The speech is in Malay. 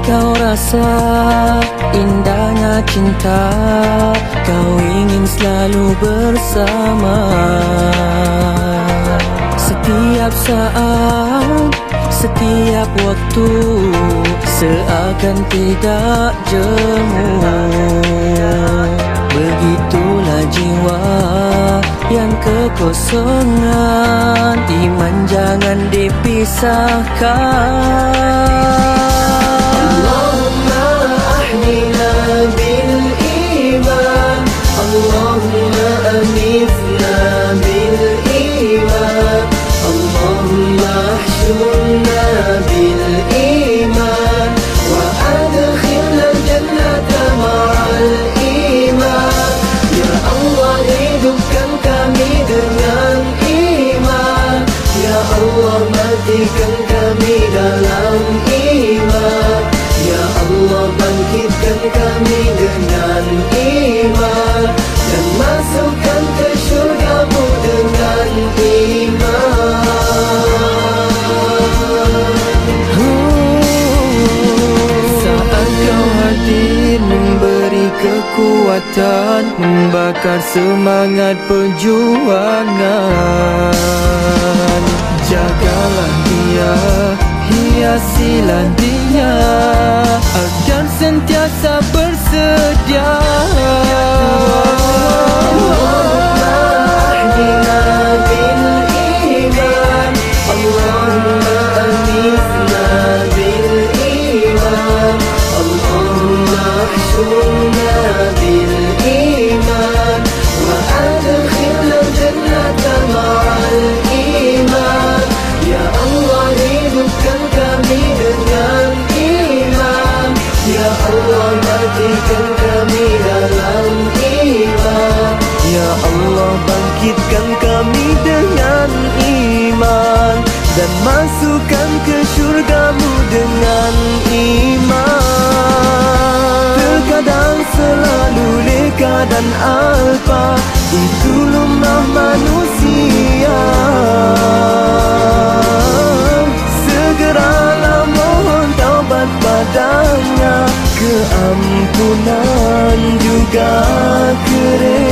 kau rasa indahnya cinta, kau ingin selalu bersama. Setiap saat, setiap waktu seakan tidak jemu. Begitulah jiwa yang kekosongan, iman jangan dipisahkan. Allahumma ahdina bil iman, Allahumma anifna bil iman, Allahumma ahshurna bil iman, wa adkhilna jannata ma'al iman. Ya Allah, hidupkan kami dengan iman. Ya Allah, matikan kami dalam iman. Ya Allah, bangkitkan kami dengan iman, dan masukkan ke syurga-Mu dengan iman. Saat kau hadir memberi kekuatan, membakar semangat perjuangan. Jagalah dia, hiasilah dia, agar sentiasa bersedia. Allahumma ahdina bil iman, Allahumma anifna bil iman, Allahumma ahshurna bil iman, wa adkhilna jannata ma'al iman. Ya Allah, hidupkan kami dengan iman. Ya Allah, matikan kami dalam iman. Ya Allah, bangkitkan kami dengan iman, dan masukkan ke syurga-Mu dengan iman. Terkadang selalu leka dan alpa, itu lumrah manusia. Segeralah mohon taubat padanya, keampunan juga keredaan.